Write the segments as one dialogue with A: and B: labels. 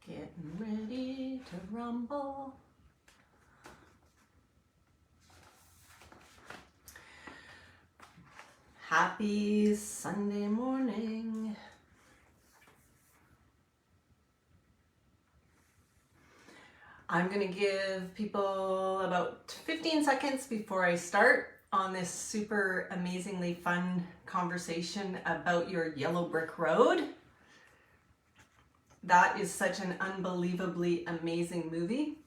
A: Getting ready to rumble. Happy Sunday morning. I'm going to give people about 15 seconds before I start on this super amazingly fun conversation about your yellow brick road. That is such an unbelievably amazing movie.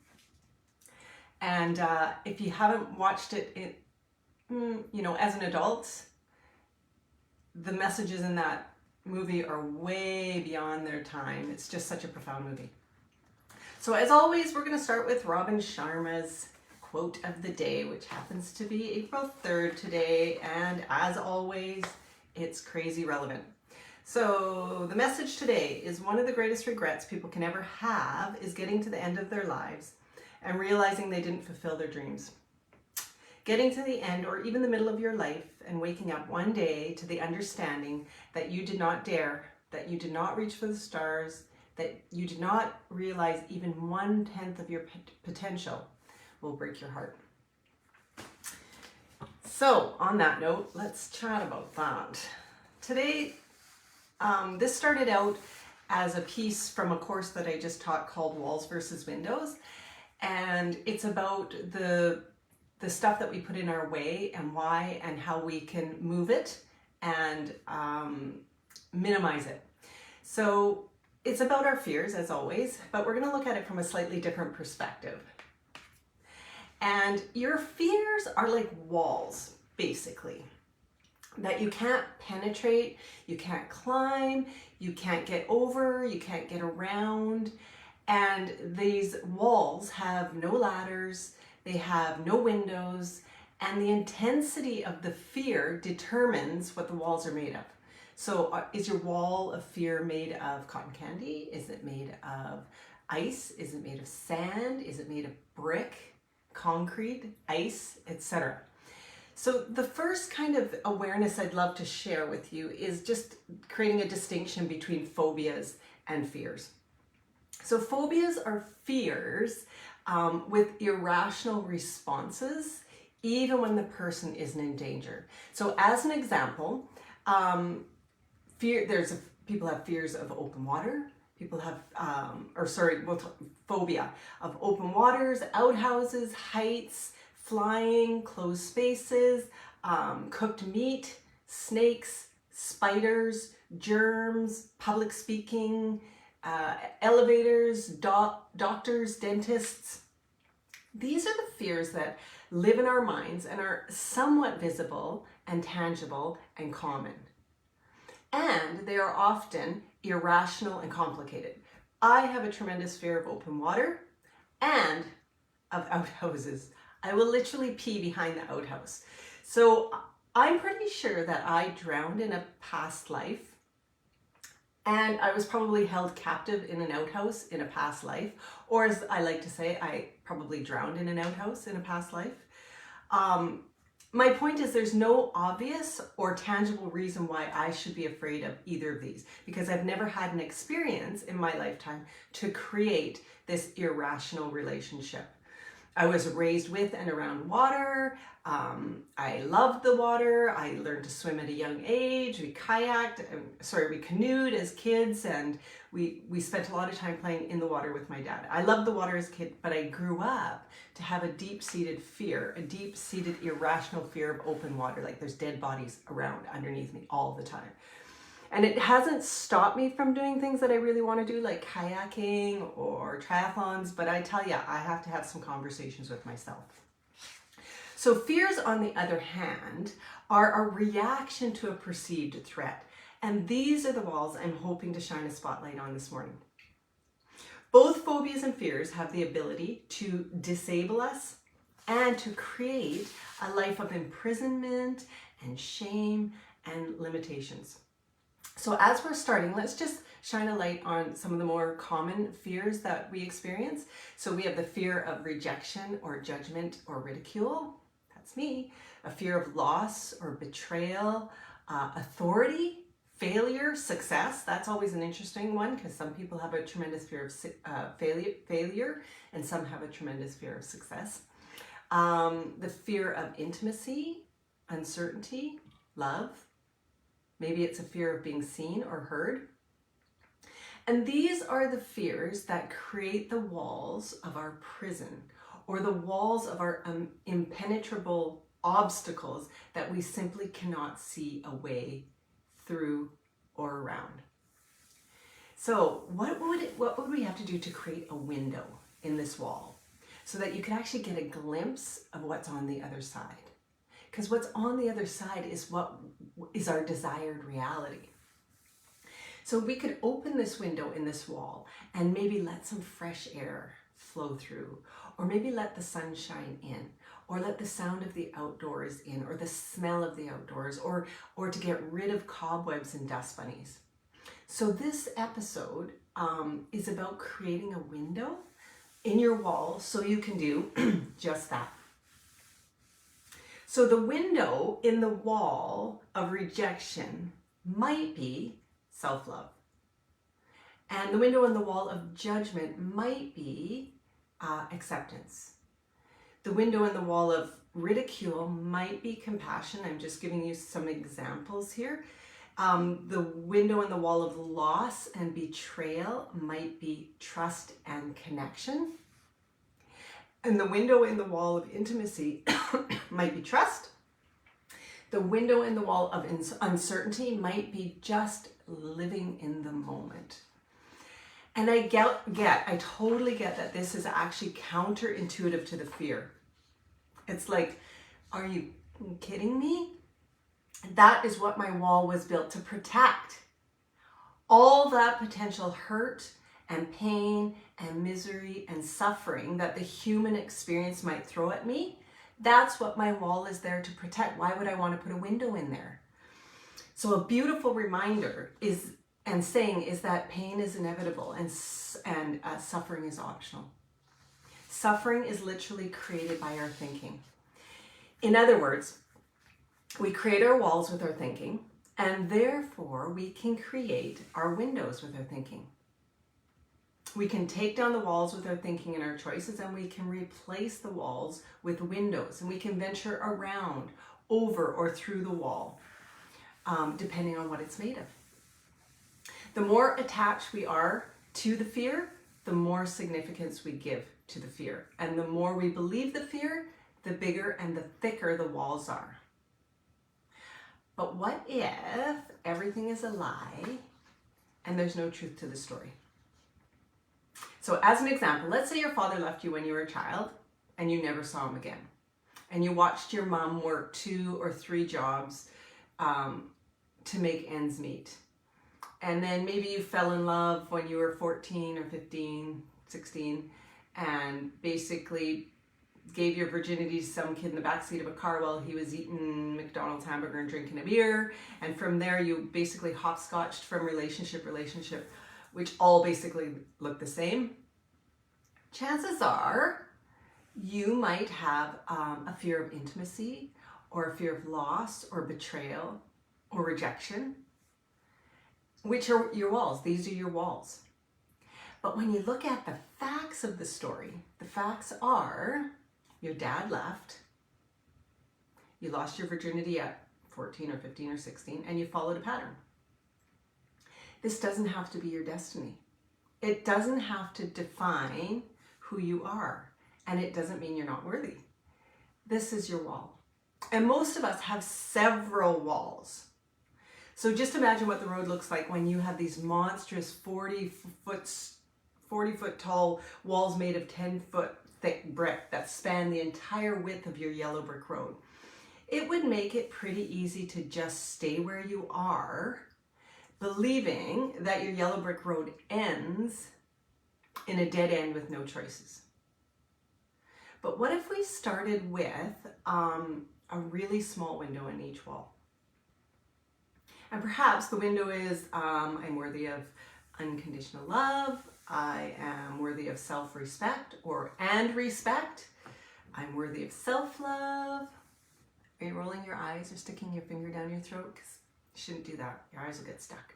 A: And if you haven't watched it, as an adult, the messages in that movie are way beyond their time. It's just such a profound movie. So as always, we're going to start with Robin Sharma's quote of the day, which happens to be April 3rd today. And as always, it's crazy relevant. So the message today is one of the greatest regrets people can ever have is getting to the end of their lives and realizing they didn't fulfill their dreams. Getting to the end or even the middle of your life and waking up one day to the understanding that you did not dare, that you did not reach for the stars, that you did not realize even 1/10 of your potential will break your heart. So on that note, let's chat about that. Today, this started out as a piece from a course that I just taught called Walls versus Windows. And it's about the stuff that we put in our way and why and how we can move it and minimize it. So it's about our fears, as always, but we're going to look at it from a slightly different perspective. And your fears are like walls, basically, that you can't penetrate, you can't climb, you can't get over, you can't get around. And these walls have no ladders, they have no windows, and the intensity of the fear determines what the walls are made of. So is your wall of fear made of cotton candy? Is it made of ice? Is it made of sand? Is it made of brick, concrete, ice, etc.? So the first kind of awareness I'd love to share with you is just creating a distinction between phobias and fears. So phobias are fears with irrational responses, even when the person isn't in danger. So as an example, people have fears of open water. People have, phobia of open waters, outhouses, heights, flying, closed spaces, cooked meat, snakes, spiders, germs, public speaking, elevators, doctors, dentists. These are the fears that live in our minds and are somewhat visible and tangible and common. And they are often irrational and complicated. I have a tremendous fear of open water and of outhouses. I will literally pee behind the outhouse. So I'm pretty sure that I drowned in a past life, and I was probably held captive in an outhouse in a past life, or as I like to say, I probably drowned in an outhouse in a past life. My point is there's no obvious or tangible reason why I should be afraid of either of these, because I've never had an experience in my lifetime to create this irrational relationship. I was raised with and around water. I loved the water. I learned to swim at a young age. We canoed as kids, and we spent a lot of time playing in the water with my dad. I loved the water as a kid, but I grew up to have a deep-seated fear, a deep-seated irrational fear of open water, like there's dead bodies around underneath me all the time. And it hasn't stopped me from doing things that I really want to do, like kayaking or triathlons, but I tell you, I have to have some conversations with myself. So fears, on the other hand, are a reaction to a perceived threat. And these are the walls I'm hoping to shine a spotlight on this morning. Both phobias and fears have the ability to disable us and to create a life of imprisonment and shame and limitations. So as we're starting, let's just shine a light on some of the more common fears that we experience. So we have the fear of rejection or judgment or ridicule. That's me. A fear of loss or betrayal, authority, failure, success. That's always an interesting one because some people have a tremendous fear of failure and some have a tremendous fear of success. The fear of intimacy, uncertainty, love. Maybe it's a fear of being seen or heard. And these are the fears that create the walls of our prison, or the walls of our impenetrable obstacles that we simply cannot see a way through or around. So what would we have to do to create a window in this wall so that you can actually get a glimpse of what's on the other side? Because what's on the other side is what is our desired reality. So we could open this window in this wall and maybe let some fresh air flow through, or maybe let the sun shine in, or let the sound of the outdoors in, or the smell of the outdoors, or to get rid of cobwebs and dust bunnies. So this episode is about creating a window in your wall so you can do just that. So the window in the wall of rejection might be self-love. And the window in the wall of judgment might be acceptance. The window in the wall of ridicule might be compassion. I'm just giving you some examples here. The window in the wall of loss and betrayal might be trust and connection. And the window in the wall of intimacy might be trust. The window in the wall of uncertainty might be just living in the moment. And I totally get that this is actually counterintuitive to the fear. It's like, are you kidding me? That is what my wall was built to protect. All that potential hurt and pain and misery and suffering that the human experience might throw at me, that's what my wall is there to protect. Why would I want to put a window in there? So a beautiful reminder is that pain is inevitable and suffering is optional. Suffering is literally created by our thinking. In other words, we create our walls with our thinking, and therefore we can create our windows with our thinking. We can take down the walls with our thinking and our choices, and we can replace the walls with windows, and we can venture around, over, or through the wall, depending on what it's made of. The more attached we are to the fear, the more significance we give to the fear. And the more we believe the fear, the bigger and the thicker the walls are. But what if everything is a lie and there's no truth to the story? So as an example, let's say your father left you when you were a child and you never saw him again. And you watched your mom work 2 or 3 jobs to make ends meet. And then maybe you fell in love when you were 14 or 15, 16, and basically gave your virginity to some kid in the backseat of a car while he was eating McDonald's hamburger and drinking a beer. And from there, you basically hopscotched from relationship, which all basically look the same. Chances are you might have a fear of intimacy, or a fear of loss, or betrayal, or rejection, which are your walls. These are your walls. But when you look at the facts of the story, the facts are your dad left, you lost your virginity at 14 or 15 or 16, and you followed a pattern. This doesn't have to be your destiny. It doesn't have to define who you are, and it doesn't mean you're not worthy. This is your wall. And most of us have several walls. So just imagine what the road looks like when you have these monstrous 40 foot tall walls made of 10-foot thick brick that span the entire width of your yellow brick road. It would make it pretty easy to just stay where you are, believing that your yellow brick road ends in a dead end with no choices. But what if we started with a really small window in each wall? And perhaps the window is, I'm worthy of unconditional love, I am worthy of self-respect and respect, I'm worthy of self-love. Are you rolling your eyes or sticking your finger down your throat? Because Shouldn't do that. Your eyes will get stuck.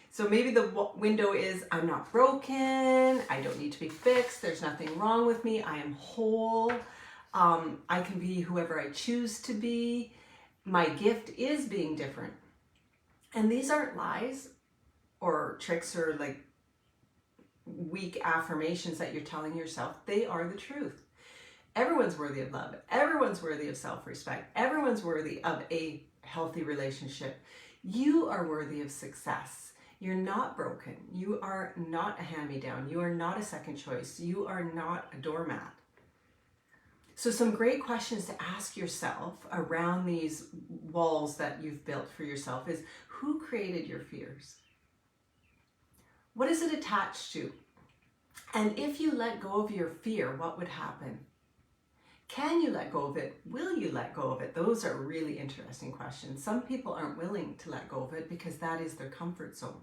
A: So maybe the window is, I'm not broken. I don't need to be fixed. There's nothing wrong with me. I am whole. I can be whoever I choose to be. My gift is being different. And these aren't lies or tricks or like weak affirmations that you're telling yourself. They are the truth. Everyone's worthy of love. Everyone's worthy of self-respect. Everyone's worthy of a healthy relationship. You are worthy of success. You're not broken. You are not a hand-me-down. You are not a second choice. You are not a doormat. So some great questions to ask yourself around these walls that you've built for yourself is, who created your fears? What is it attached to? And if you let go of your fear, what would happen? Can you let go of it? Will you let go of it? Those are really interesting questions. Some people aren't willing to let go of it because that is their comfort zone.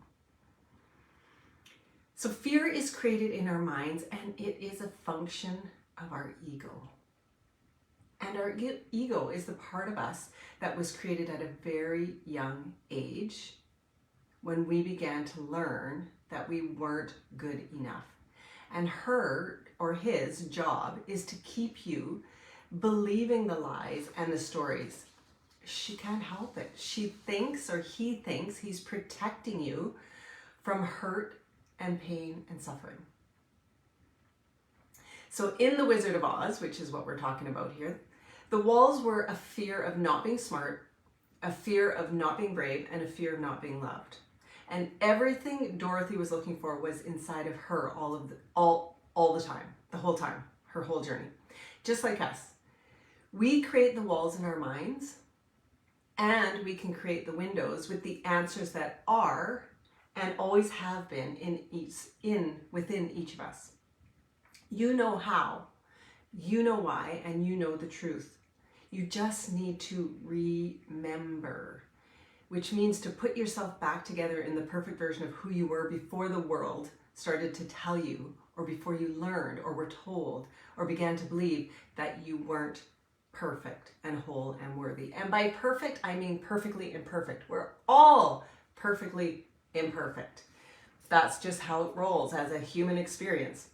A: So fear is created in our minds, and it is a function of our ego. And our ego is the part of us that was created at a very young age when we began to learn that we weren't good enough. And her or his job is to keep you believing the lies and the stories. She can't help it. She thinks, or he thinks, he's protecting you from hurt and pain and suffering. So in The Wizard of Oz, which is what we're talking about here, the walls were a fear of not being smart, a fear of not being brave, and a fear of not being loved. And everything Dorothy was looking for was inside of her all the time, the whole time, her whole journey. Just like us. We create the walls in our minds, and we can create the windows with the answers that are and always have been within each of us. You know how, you know why, and you know the truth. You just need to remember, which means to put yourself back together in the perfect version of who you were before the world started to tell you, or before you learned or were told or began to believe that you weren't perfect and whole and worthy. And by perfect, I mean perfectly imperfect. We're all perfectly imperfect. That's just how it rolls as a human experience.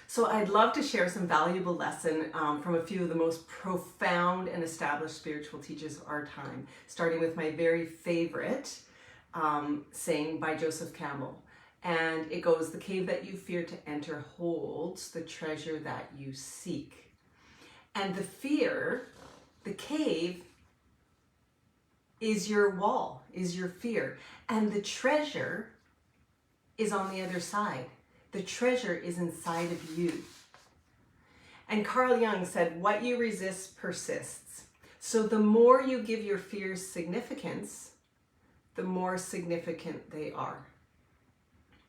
A: So I'd love to share some valuable lesson from a few of the most profound and established spiritual teachers of our time, starting with my very favorite saying by Joseph Campbell. And it goes, the cave that you fear to enter holds the treasure that you seek. And the fear, the cave, is your wall, is your fear. And the treasure is on the other side. The treasure is inside of you. And Carl Jung said, what you resist persists. So the more you give your fears significance, the more significant they are.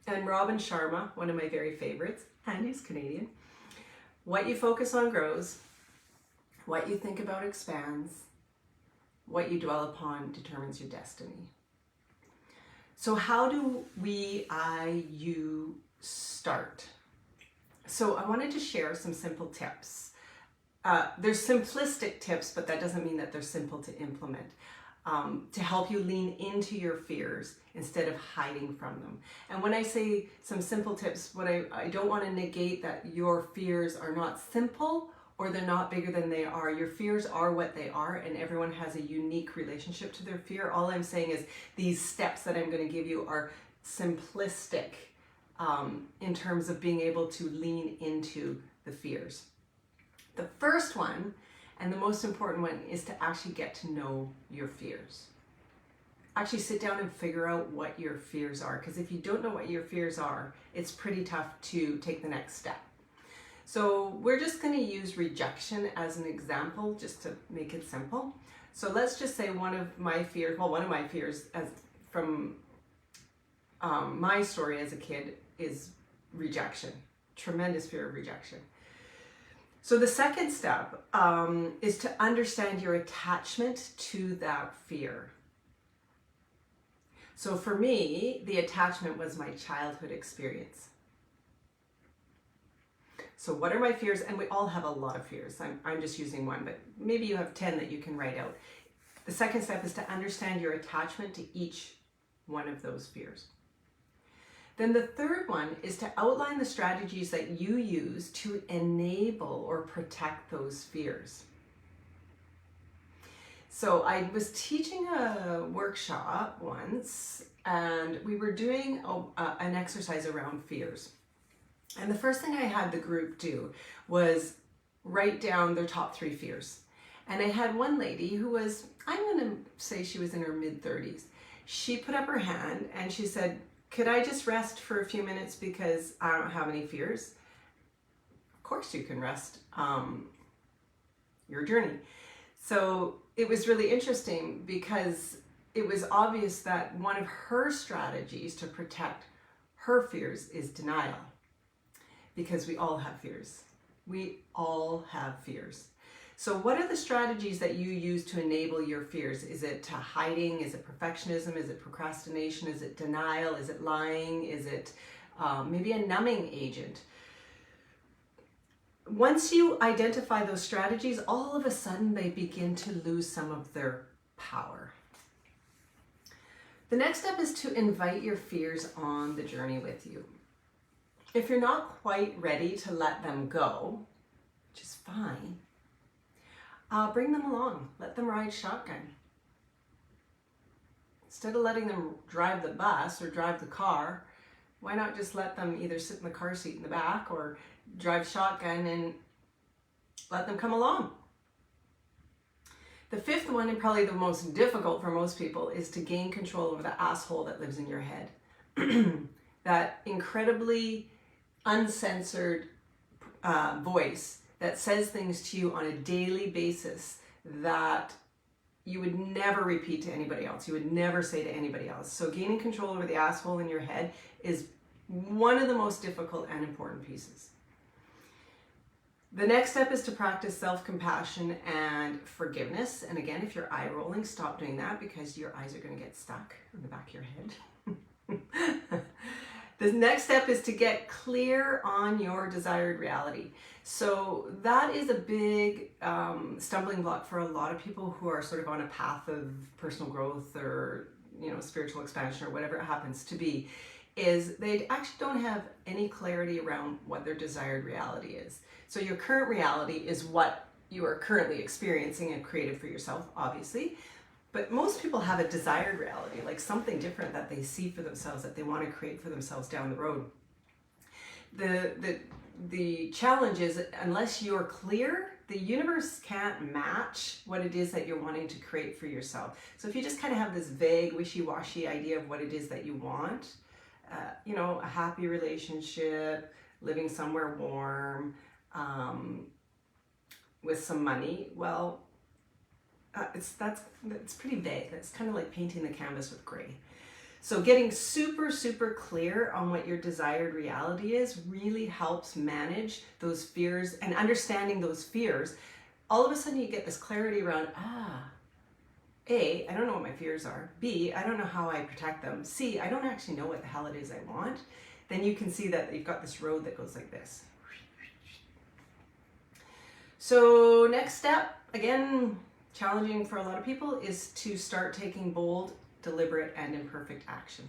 A: And Robin Sharma, one of my very favorites, and he's Canadian, what you focus on grows, what you think about expands, what you dwell upon determines your destiny. So how do you start? So I wanted to share some simple tips. There's simplistic tips, but that doesn't mean that they're simple to implement, to help you lean into your fears instead of hiding from them. And when I say some simple tips, what I don't want to negate that your fears are not simple or they're not bigger than they are. Your fears are what they are, and everyone has a unique relationship to their fear. All I'm saying is these steps that I'm going to give you are simplistic in terms of being able to lean into the fears. The first one, and the most important one, is to actually get to know your fears. Actually sit down and figure out what your fears are, because if you don't know what your fears are, it's pretty tough to take the next step. So we're just going to use rejection as an example, just to make it simple. So let's just say one of my fears from my story as a kid is rejection, tremendous fear of rejection. So the second step is to understand your attachment to that fear. So for me, the attachment was my childhood experience. So what are my fears? And we all have a lot of fears. I'm just using one, but maybe you have 10 that you can write out. The second step is to understand your attachment to each one of those fears. Then the third one is to outline the strategies that you use to enable or protect those fears. So I was teaching a workshop once, and we were doing an exercise around fears. And the first thing I had the group do was write down their top 3 fears. And I had one lady who was, I'm going to say she was in her mid-30s. She put up her hand and she said, could I just rest for a few minutes because I don't have any fears? Of course you can rest your journey. So it was really interesting because it was obvious that one of her strategies to protect her fears is denial. Because we all have fears. We all have fears. So what are the strategies that you use to enable your fears? Is it hiding? Is it perfectionism? Is it procrastination? Is it denial? Is it lying? Is it maybe a numbing agent? Once you identify those strategies, all of a sudden they begin to lose some of their power. The next step is to invite your fears on the journey with you. If you're not quite ready to let them go, which is fine, bring them along. Let them ride shotgun. Instead of letting them drive the bus or drive the car, why not just let them either sit in the car seat in the back or drive shotgun and let them come along? The fifth one, and probably the most difficult for most people, is to gain control over the asshole that lives in your head. That incredibly uncensored voice that says things to you on a daily basis that you would never repeat to anybody else. You would never say to anybody else. So gaining control over the asshole in your head is one of the most difficult and important pieces. The next step is to practice self-compassion and forgiveness. And again, if you're eye rolling, stop doing that because your eyes are going to get stuck in the back of your head. The next step is to get clear on your desired reality. So that is a big stumbling block for a lot of people who are sort of on a path of personal growth or, spiritual expansion or whatever it happens to be, is they actually don't have any clarity around what their desired reality is. So your current reality is what you are currently experiencing and created for yourself, obviously. But most people have a desired reality, like something different that they see for themselves, that they want to create for themselves down the road. The challenge is, unless you're clear, the universe can't match what it is that you're wanting to create for yourself. So if you just kind of have this vague, wishy-washy idea of what it is that you want, a happy relationship, living somewhere warm, with some money, well, it's pretty vague. That's kind of like painting the canvas with gray. So getting super, super clear on what your desired reality is really helps manage those fears, and understanding those fears. All of a sudden you get this clarity around, A, I don't know what my fears are. B, I don't know how I protect them. C, I don't actually know what the hell it is I want. Then you can see that you've got this road that goes like this. So next step, again, challenging for a lot of people, is to start taking bold, deliberate, and imperfect action.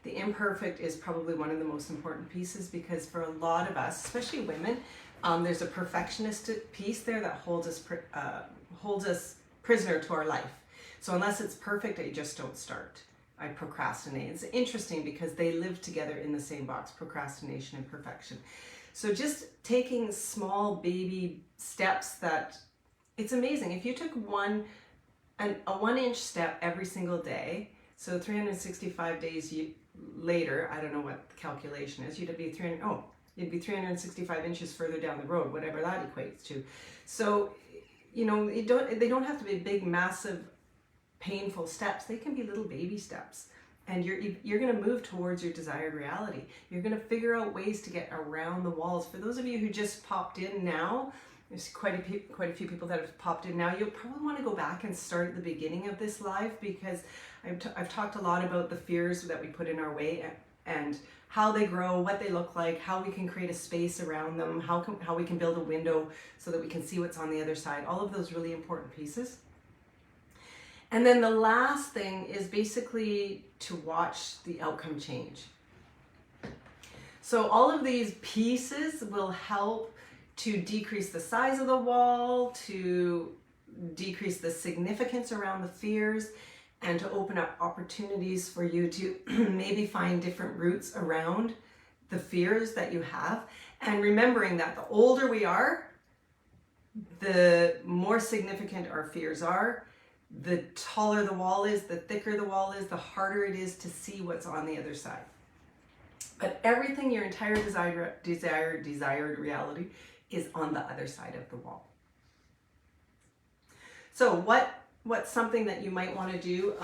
A: The imperfect is probably one of the most important pieces, because for a lot of us, especially women, there's a perfectionist piece there that holds us prisoner to our life. So unless it's perfect, I just don't start. I procrastinate. It's interesting because they live together in the same box, procrastination and perfection. So just taking small baby steps that, it's amazing. If you took a 1-inch step every single day, so 365 days later, I don't know what the calculation is, you'd be 365 inches further down the road, whatever that equates to. So, they don't have to be big, massive, painful steps. They can be little baby steps. And you're going to move towards your desired reality. You're going to figure out ways to get around the walls. For those of you who just popped in now, there's quite a few people that have popped in now. You'll probably want to go back and start at the beginning of this live, because I've talked a lot about the fears that we put in our way and how they grow, what they look like, how we can create a space around them, how we can build a window so that we can see what's on the other side. All of those really important pieces. And then the last thing is basically to watch the outcome change. So all of these pieces will help to decrease the size of the wall, to decrease the significance around the fears, and to open up opportunities for you to maybe find different roots around the fears that you have. And remembering that the older we are, the more significant our fears are, the taller the wall is, the thicker the wall is, the harder it is to see what's on the other side. But everything, your entire desired reality is on the other side of the wall. So what's something that you might want to do?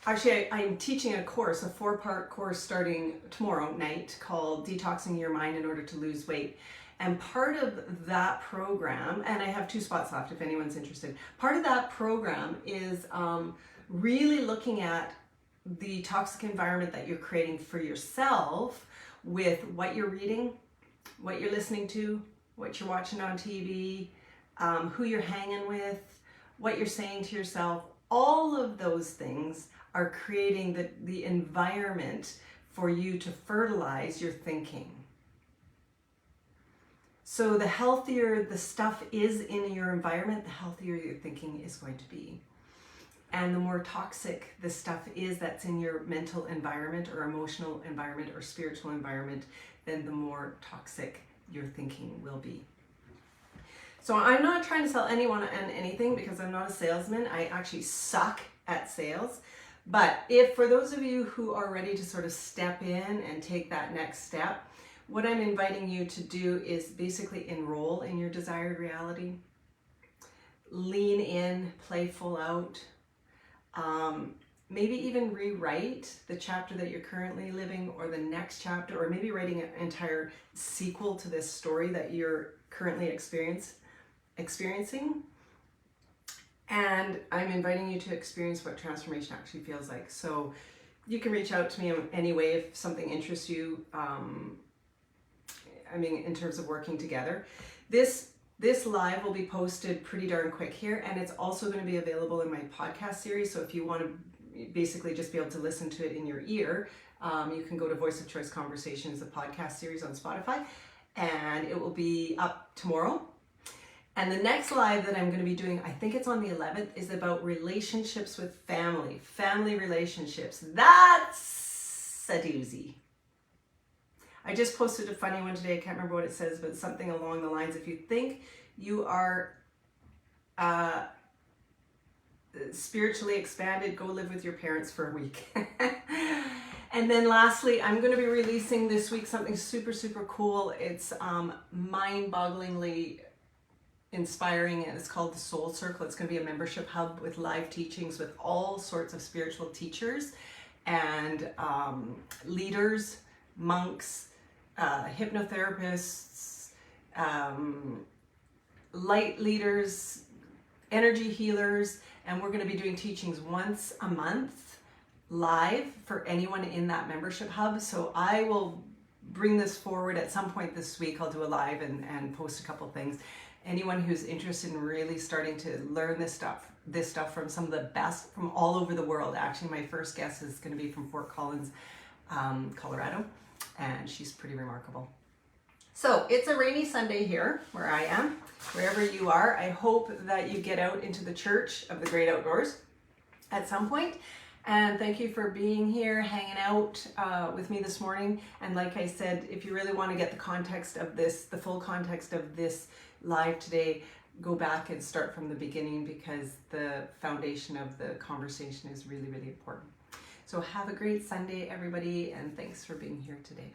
A: Actually, I'm teaching a course, a 4-part course starting tomorrow night called Detoxing Your Mind in Order to Lose Weight. And part of that program, and I have 2 spots left if anyone's interested, part of that program is really looking at the toxic environment that you're creating for yourself with what you're reading, what you're listening to, what you're watching on TV, who you're hanging with, what you're saying to yourself. All of those things are creating the environment for you to fertilize your thinking. So the healthier the stuff is in your environment, the healthier your thinking is going to be. And the more toxic the stuff is that's in your mental environment or emotional environment or spiritual environment, then the more toxic your thinking will be. So I'm not trying to sell anyone on anything because I'm not a salesman. I actually suck at sales. But if for those of you who are ready to sort of step in and take that next step, what I'm inviting you to do is basically enroll in your desired reality. Lean in, play full out. Maybe even rewrite the chapter that you're currently living or the next chapter, or maybe writing an entire sequel to this story that you're currently experiencing. And I'm inviting you to experience what transformation actually feels like. So you can reach out to me in any way if something interests you. In terms of working together. This live will be posted pretty darn quick here, and it's also going to be available in my podcast series. So if you want to basically just be able to listen to it in your ear, you can go to Voice of Choice Conversations, the podcast series on Spotify, and it will be up tomorrow. And the next live that I'm going to be doing, I think it's on the 11th, is about relationships with family relationships. That's a doozy. I just posted a funny one today. I can't remember what it says, but something along the lines, if you think you are spiritually expanded, go live with your parents for a week. And then lastly, I'm going to be releasing this week something super, super cool. It's mind-bogglingly inspiring, and it's called the Soul Circle. It's going to be a membership hub with live teachings with all sorts of spiritual teachers and leaders, monks, hypnotherapists, light leaders, energy healers, and we're going to be doing teachings once a month live for anyone in that membership hub. So I will bring this forward at some point this week. I'll do a live and post a couple things. Anyone who's interested in really starting to learn this stuff from some of the best from all over the world. Actually, my first guest is going to be from Fort Collins, Colorado. And she's pretty remarkable. So it's a rainy Sunday here where I am, wherever you are. I hope that you get out into the church of the great outdoors at some point. And thank you for being here, hanging out with me this morning. And like I said, if you really want to get the context of this, the full context of this live today, go back and start from the beginning, because the foundation of the conversation is really, really important. So have a great Sunday, everybody, and thanks for being here today.